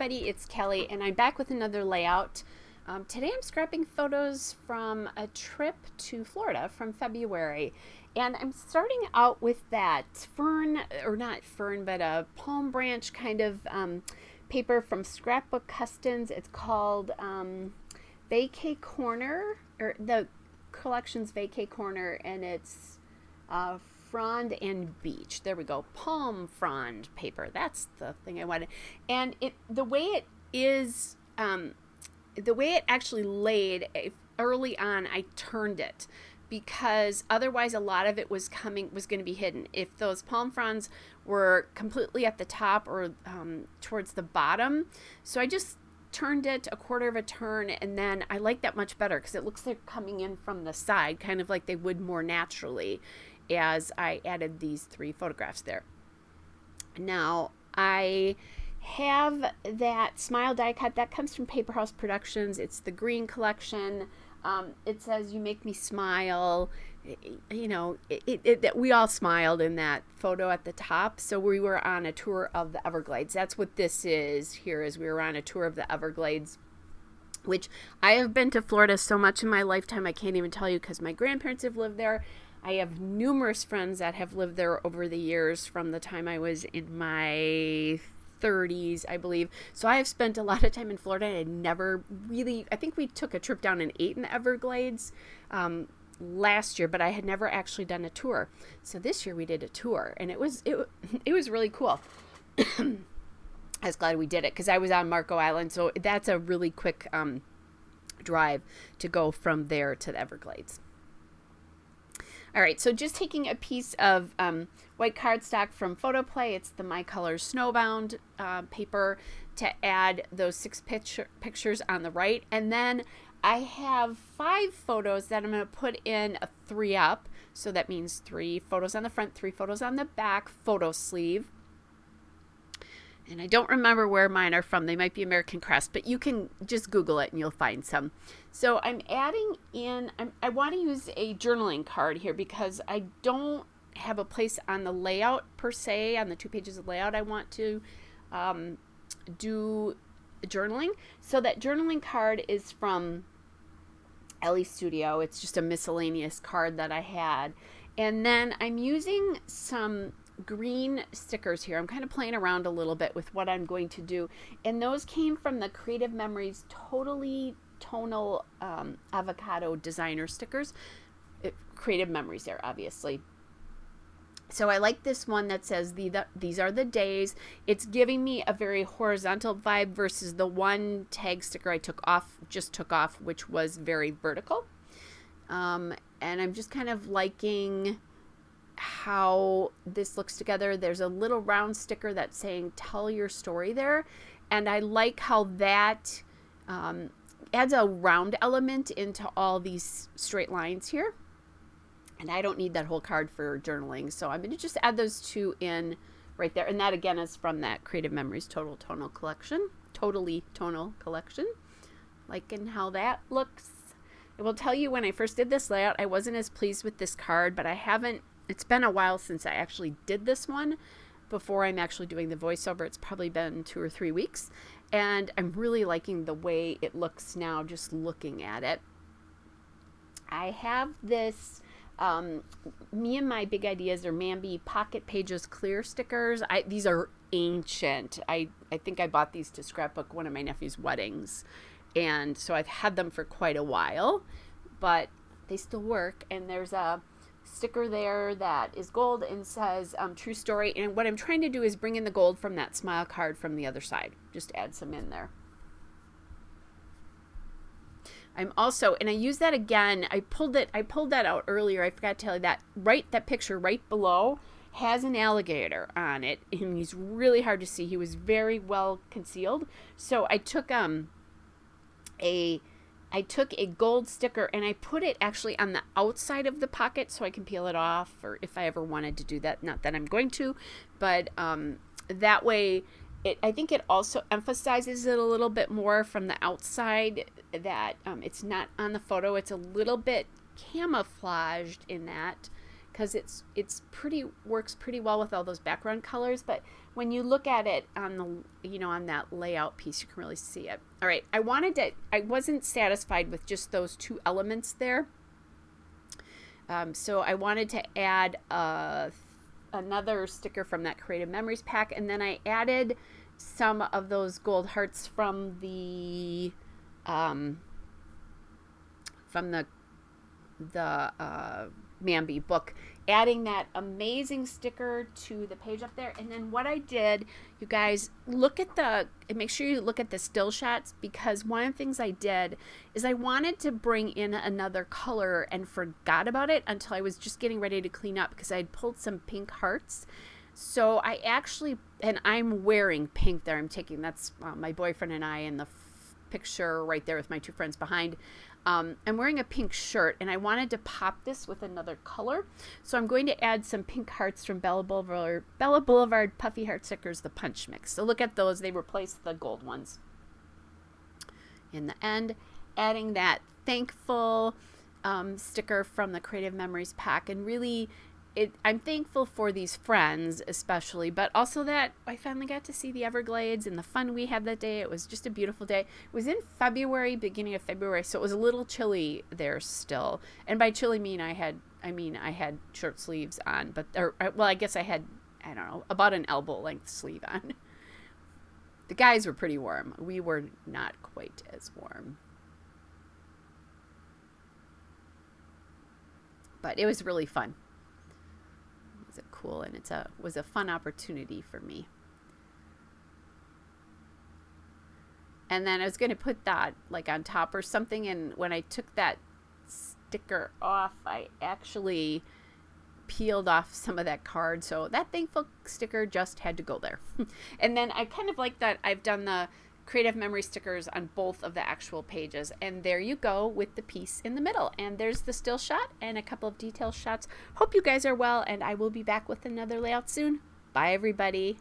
everybody, it's Kelly, and I'm back with another layout. Today I'm scrapping photos from a trip to Florida from February, and I'm starting out with that fern, or not fern, but a palm branch kind of paper from Scrapbook Customs. It's called Vacay Corner, or the collection's Vacay Corner, and it's frond and beach. There we go. Palm frond paper. That's the thing I wanted. And the way it is, the way it actually laid early on, I turned it because otherwise a lot of it was going to be hidden. If those palm fronds were completely at the top or towards the bottom, so I just turned it a quarter of a turn, and then I like that much better because it looks like coming in from the side, kind of like they would more naturally, as I added these 3 photographs there. Now I have that smile die cut that comes from Paper House Productions. It's the green collection. It says "You make me smile." You know, we all smiled in that photo at the top. So we were on a tour of the Everglades. That's what this is here. Is we were on a tour of the Everglades, which I have been to Florida so much in my lifetime I can't even tell you, because my grandparents have lived there. I have numerous friends that have lived there over the years from the time I was in my 30s, I believe. So I have spent a lot of time in Florida. I never really, I think we took a trip down and ate in the Everglades last year, but I had never actually done a tour. So this year we did a tour, and it was really cool. I was glad we did it because I was on Marco Island, so that's a really quick drive to go from there to the Everglades. All right, so just taking a piece of white cardstock from Photoplay. It's the My Colors Snowbound paper to add those 6 pictures on the right. And then I have 5 photos that I'm going to put in a 3-up. So that means 3 photos on the front, 3 photos on the back, photo sleeve. And I don't remember where mine are from. They might be American Crest, but you can just Google it and you'll find some. So I'm adding in, I want to use a journaling card here because I don't have a place on the layout per se, on the 2 pages of layout I want to do journaling. So that journaling card is from Ellie Studio. It's just a miscellaneous card that I had. And then I'm using some green stickers here. I'm kind of playing around a little bit with what I'm going to do, and those came from the Creative Memories Totally Tonal Avocado Designer stickers. Creative Memories there, obviously. So I like this one that says these are the days. It's giving me a very horizontal vibe versus the one tag sticker I took off, which was very vertical. And I'm just kind of liking how this looks together. There's a little round sticker that's saying "Tell your story" there, and I like how that adds a round element into all these straight lines here. And I don't need that whole card for journaling, so I'm going to just add those 2 in right there. And that again is from that Creative Memories Totally Tonal collection. Liking how that looks. I will tell you, when I first did this layout, I wasn't as pleased with this card, but it's been a while since I actually did this one before I'm actually doing the voiceover. It's probably been 2 or 3 weeks, and I'm really liking the way it looks now just looking at it. I have this Me and My Big Ideas or Mambi Pocket Pages clear stickers. These are ancient. I think I bought these to scrapbook one of my nephew's weddings, and so I've had them for quite a while, but they still work. And there's a sticker there that is gold and says "True Story," and what I'm trying to do is bring in the gold from that smile card from the other side. Just add some in there. I'm also, and I use that again, I pulled that out earlier. I forgot to tell you that picture right below has an alligator on it, and he's really hard to see. He was very well concealed. So I took a gold sticker and I put it actually on the outside of the pocket so I can peel it off, or if I ever wanted to do that. Not that I'm going to, but that way I think it also emphasizes it a little bit more from the outside, that it's not on the photo. It's a little bit camouflaged in that because it's pretty, works pretty well with all those background colors. But when you look at it on the, you know, on that layout piece, you can really see it. All right, I wasn't satisfied with just those two elements there. So I wanted to add another sticker from that Creative Memories pack, and then I added some of those gold hearts from the Mambi book, adding that amazing sticker to the page up there. And then what I did, you guys, make sure you look at the still shots, because one of the things I did is I wanted to bring in another color and forgot about it until I was just getting ready to clean up, because I had pulled some pink hearts. So I actually, and I'm wearing pink there. I'm taking, that's my boyfriend and I in the picture right there with my two friends behind. I'm wearing a pink shirt, and I wanted to pop this with another color. So I'm going to add some pink hearts from Bella Boulevard Puffy Heart Stickers, the Punch Mix. So look at those. They replaced the gold ones. In the end, adding that thankful sticker from the Creative Memories pack, and really, I'm thankful for these friends especially, but also that I finally got to see the Everglades and the fun we had that day. It was just a beautiful day. It was in February, beginning of February, so it was a little chilly there still. And by chilly I had short sleeves on, I guess I had, I don't know, about an elbow length sleeve on. The guys were pretty warm. We were not quite as warm. But it was really fun. Cool, and was a fun opportunity for me. And then I was going to put that like on top or something, and when I took that sticker off, I actually peeled off some of that card, so that thankful sticker just had to go there. And then I kind of like that I've done the Creative Memory stickers on both of the actual pages, and there you go with the piece in the middle. And there's the still shot and a couple of detail shots. Hope you guys are well, and I will be back with another layout soon. Bye everybody.